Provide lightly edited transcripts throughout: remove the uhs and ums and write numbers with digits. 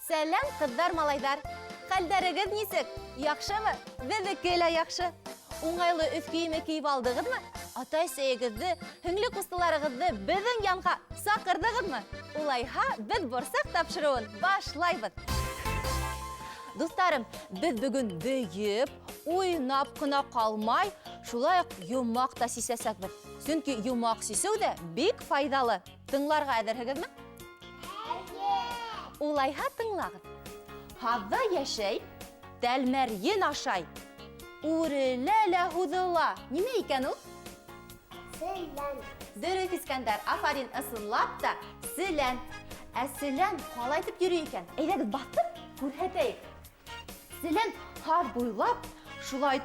Сәлем, кыздар, малайдар. Хәлдәрегез нисек? Яхшымы? Безнеке лә яхшы. Уңайлы өс киеме киеп алдыгызмы? Ата-әсәегезне, һеңле кустыларыгызны безнең янга сакырдыгызмы? Улайһа, без борсак тапшыруын башлайбыз. Дусларым, без бүген бейеп, уйнап кына калмай, шулай ук юмак та сисәсәкбез. Чөнки юмак сисеү дә бик файдалы. Тыңларга әзерһегезме? Улайһа тыңлагыз. Һавда яшәй, тәлмәрйен ашай. Үрелә һуҙыла. Нимә икән ул? Селән. Дөрөҫ, Искәндәр, афарин, ысынлап та селән. Ә селән ҡалай итеп йөрөй икән? Әйҙәгеҙ баҫып күрһәтәйек. Селән һар буйлап, шулай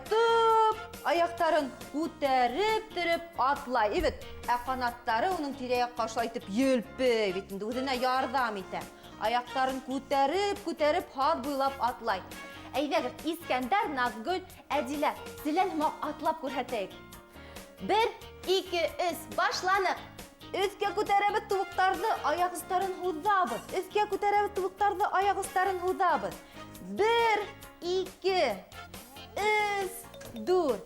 аяҡтарын күтәреп атлай. Ибет, ә ҡанаттары уның тирә-яҡҡа шулай итеп елпей, бит инде үҙенә ярҙам итә. Аяҡтарын күтәреп һар буйлап атлай. Әйҙәгеҙ, Искәндәр, Наҙгөл, Әдилә, селән һымаҡ атлап күрһәтәйек. 1, 2, 3, башланыҡ. Өҫкә күтәрәбеҙ тубыҡтарҙы, аяҡ остарын һуҙабыҙ. Өҫкә күтәрәбеҙ тубыҡтарҙы, аяҡ остарын һуҙабыҙ. 1, 2, 3, 4.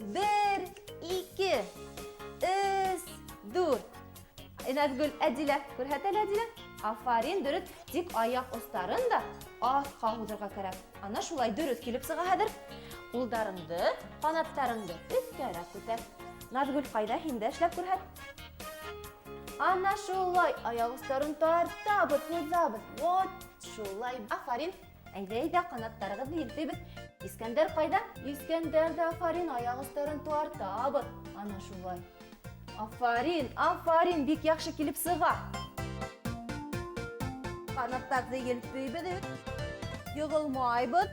1, 2, 3, 4. Наҙгөл, Әдилә, күрһәтәле Әдилә? Афарин, дөрөҫ, тик аяҡ остарын да аҫҡа һуҙырға кәрәк. Ана шулай дөрөҫ килеп сыға хәҙер. Ҡулдарыңды, ҡанаттарыңды өҫкәрәк күтәр. Наҙгөл, ҡайҙа һин дә эшләп күрһәт? Ана шулай аяҡ остарын тартабыҙ, һуҙабыҙ. Вот шулай. Афарин, әйҙә, ҡанаттарығыҙҙы елпейбеҙ. Искәндәр ҡайҙа? Искәндәр дә афарин аяҡ остарын тартабыҙ. Ана шулай. Афарин, бик яҡшы килеп сыға. Ҡанаттарҙы елпейбеҙ, йығылмайбыҙ.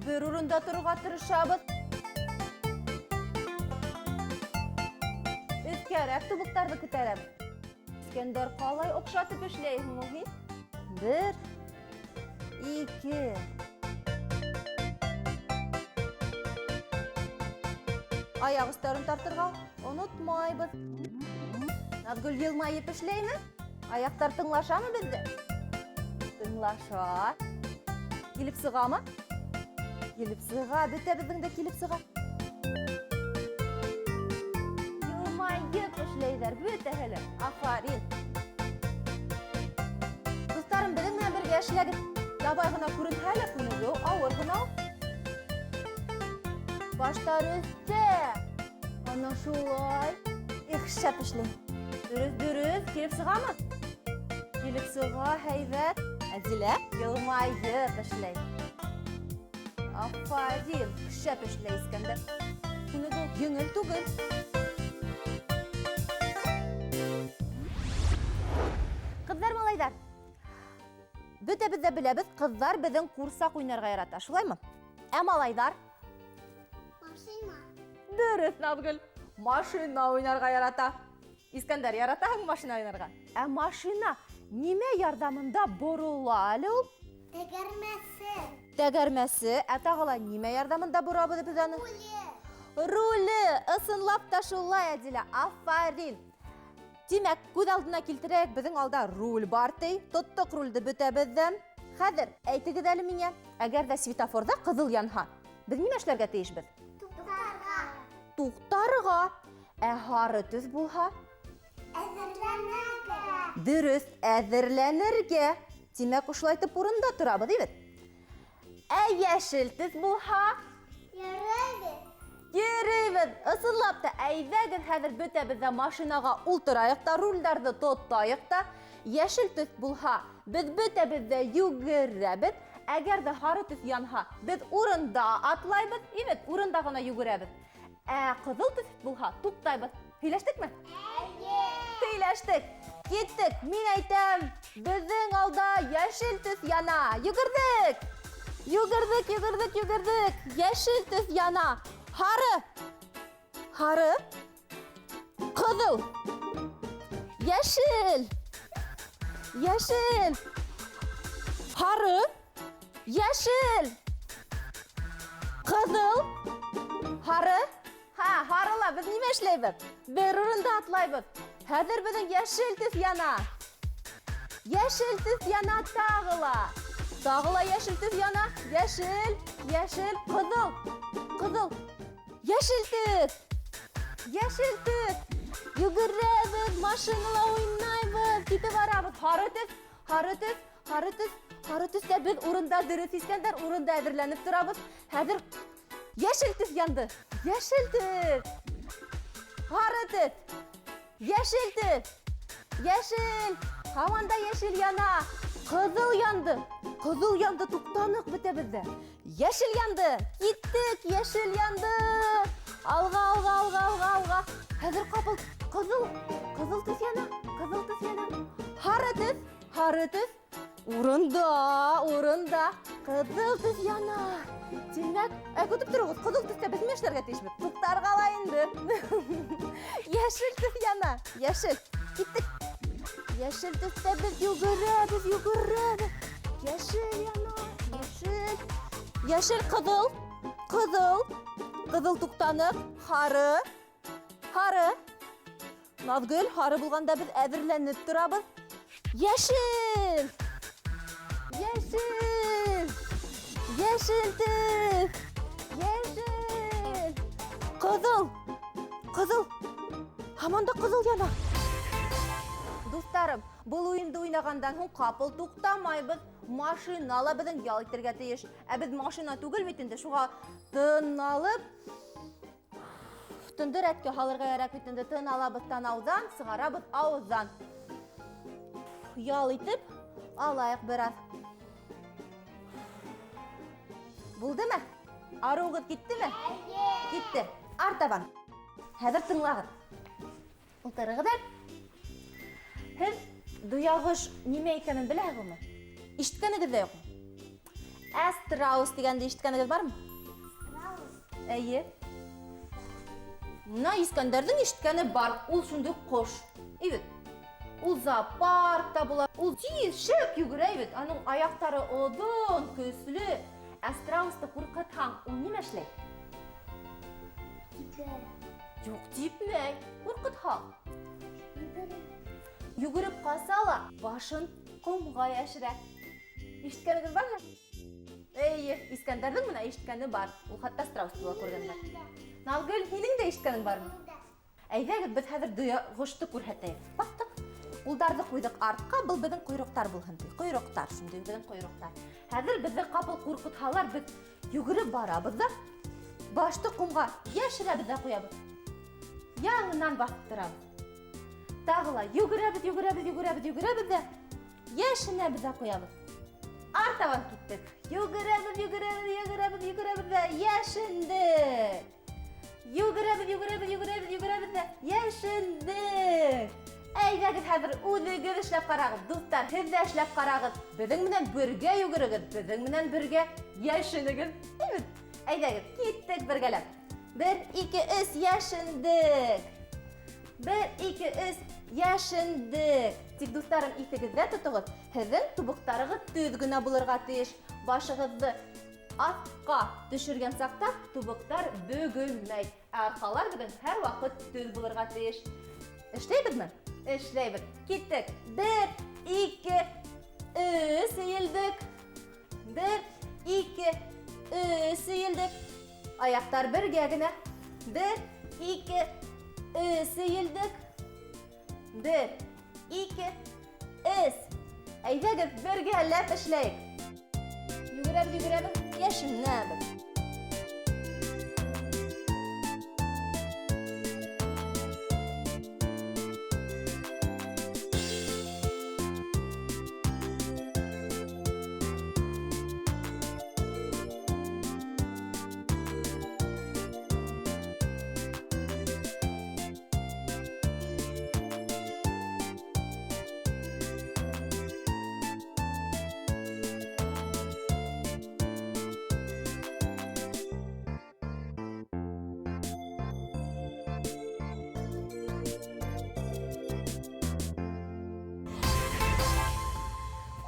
Бер урында торорға тырышабыҙ. Өҫкәрәк тубыҡтарҙы күтәрәбеҙ. Искәндәр, ҡалай оҡшатып эшләйһең ул һин? 1, 2. Аяҡ остарын тартырға онотмайбыҙ. Наҙгөл, йылмайып эшләйме? Аяҡтар тыңлашамы беҙҙе? Тыңлаша. Килеп сығамы? Килеп сыға, бөтәбеҙҙең дә килеп сыға. Йылмайып эшләйҙәр, бөтәһе лә. Афарин. Дуҫтарым, беҙҙең менән бергә эшләгеҙ. Ябай ғына күренһә лә, күнегеү ауыр ғына. Баштар өҫтә. Ана шулай. Шәп эшләй. Дөрөҫ, килеп сығамы? Килеп сыға, һәйбәт. Әдилә, йылмайып эшләй. Афарин, шәп эшләй, Искәндәр. Күнегеү еңел түгел. Ҡыҙҙар, малайҙар, бөтәбеҙ ҙә беләбеҙ, ҡыҙҙар беҙҙең ҡурсаҡ уйнарға ярата, шулаймы? Ә малайҙар? Машина. Дөрөҫ, Наҙгөл, машина уйнарға ярата. Искәндәр, яратаһың машина уйнарға? Ә машина нимә ярҙамында борола әле ул? Тәгәрмәсе. Тәгәрмәсе, ә тағыла нимә ярҙамында борабыҙ беҙ аны? Руле, ысынлап та шулай, Әдилә, афарин. Тимәк, күҙ алдына килтерәйек, беҙҙең алда руль бар ти. Тоттоҡ рульде бөтәбеҙҙән. Хәҙер, әйтегеҙ әле миңә, әгәр ҙә светофорҙа ҡыҙыл янһа, беҙ нимә эшләргә тейешбеҙ? Туҡтарға. Туҡтарға. Ә һары төҫ булһа? Әҙерләнергә. Дөрөҫ, әҙерләнергә. Тимәк, ошолай итеп урында торабыҙ, ибет. Ә йәшел төҫ булһа? Йөрөйбөҙ. Йөрөйбөҙ. Ысынлап та, әйҙәгеҙ хәҙер бөтәбеҙ ҙә машинаға ултырайыҡ та, рульдарҙы тотайыҡ та. Йәшел төҫ булһа, беҙ бөтәбеҙ ҙә йүгерәбеҙ. Әгәр ҙә һары төҫ янһа, беҙ урында атлайбыҙ, ибет, урында ғына йүгерәбеҙ. Ә ҡыҙыл төҫ булһа, туҡтайбыҙ. Һөйләштекме? Һөйләштек. Киттек. Мин әйтәм, беҙҙең алда йәшел төҫ яна. Йүгерҙек. Йәшел төҫ яна. Һары. Ҡыҙыл. Йәшел. Һары. Йәшел. Ҡыҙыл. Һары. Һарыла, беҙ нимә эшләйбеҙ? Бер урында атлайбыҙ. Хәҙер беҙҙең йәшел төҫ яна. Yeşil төс яна тағыла. Тағыла yeşil төс яна. Yeşil, yeşil, қызыл, қызыл. Yeşil төс. Yeşil төс. Жүгіреміз, машинала ойнаймыз, кетіп барамыз. Қары төс, қары төс, қары төс. Қары төстә біз урында дөрес искәндер, урында әзерленіп тұрабыз. Хәзер yeşil төс янды. Yeşil төс. Қары төс. Yeşil төс. Yeşil. Havanda yeşil yana. Қызыл янды. Қызыл янды, туктанық бите бізде. Yeşil янды. Киттік, yeşil янды. Алға, алға, алға, алға, алға. Хәзер қапыл қызыл. Қызыл төс яна. Қызыл төс яна. Қары төс. Қары төс. Урында, урында. Қызыл төс яна. Демәк, көтіп тұрыңыз. Қызыл төстә біз мешләргә тиешбез. Туктар қалайынды. Yeşil төс яна. Yeşil. Киттік. Yeşil төстә biz йөгерәбез, йөгерәбез. Yeşil яна. Yeşil. Yeşil қызыл. Қызыл. Қызыл туктанып. Қары. Қары. Назгүл, қары булганда biz әзерләнеп торабыз. Yeşil. Yeşil. Yeşil төс. Yeşil. Қызыл. Қызыл. Hamanda қызыл яна. Достарым, бұл ойынды ойнағандан соң қапыл туктамайбыз. Машинала біздің ял итәргә тиеш. Біз машина түгел битендә, шуға тын алып, тынды рәткә халырга ярак битендә тын алабыз танаудан, сыгарабыз авыздан. Ял итеп алайык бераз. Булдымы? Аругыз киттеме? Китте. Артабан. Хәзер тыңлагыз. Ултырыгыздар. Һез дуягыш нимә икәнен беләһегезме? Ишеткәнегез дә юкмы? Страус дигәнде ишеткәнегез бармы? Әйе. Мына Искәндәрнең ишеткәне бар. Ул шундый кош. Ибет. Ул зоопаркта була. Ул тиз шәп йөгерә ибет. Аның аяктары озын, көсле. Страусты куркытһаң, ул нимә эшләй? Юк, типмәй. Куркытһаң. Йөгереп калсала, башын комга яшерә. Ишеткәнегез бармы? Әйе, Искәндәрнең менә ишеткәне бар. Ул хәтта страус була күргәннәр. Назгөл, һинең дә ишеткәнең бармы? Әйдәгез, без хәзер дуягышты күрһәтәйек. Бактык. Улдарны куйдык артка, был безнең койрыктар булһын ди. Койрыктар, шундый безнең койрыктар. Хәзер безне капыл куркытһалар, без йөгереп барабыз да башты комга яшерәбез дә куябыз. Яңынан басып торабыз. Тагыла йөгерәбез, йөгерәбез, йөгерәбез, йөгерәбез дә яшенәбез дә куябыз. Артабан киттек. Йөгерәбез, йөгерәбез, йөгерәбез, йөгерәбез дә яшендек. Йөгерәбез, йөгерәбез, йөгерәбез, йөгерәбез дә яшендек. Әйдәгез хәзер үзегез эшләп карагыз, дуслар, һез дә эшләп карагыз. Безнең менән бергә йөгерегез, безнең менән бергә яшенегез. Әйдәгез, киттек бергәләп. 1, 2, 3 яшендек. 1, 2, 3 яшендек. Тик дусларым, исегездә тотыгыз. Һезнең тубыктарыгыз төз генә булырга тиеш. Башыгызны астка төшергән сакта тубыктар бөгелмәй. Аркалар безнең һәр вакыт төз булырга тиеш. Эшләйбезме? Эшләйбез. Киттек. 1, 2, 3 эелдек. 1, 2, 3 эелдек. Аяктар бергә генә. 1, 2, 3 эелдек. 1, 2, 3. Әйдәгез бергәләп эшләйек. Йөгерәбез, йөгерәбез, яшенәбез.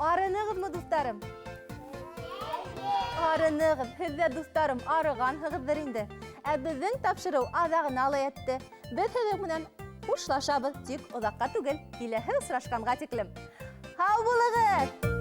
Арынығызмы, достарым? Арынығыз, һездә, достарым, арыганһығыздар инде. Безнең тапшыру аҙағын ала етте. Без һеҙҙең менән хушлашабыҙ, тик оҙаҡҡа түгел, киләһе осрашҡанға тиклем. Һау булыгыз!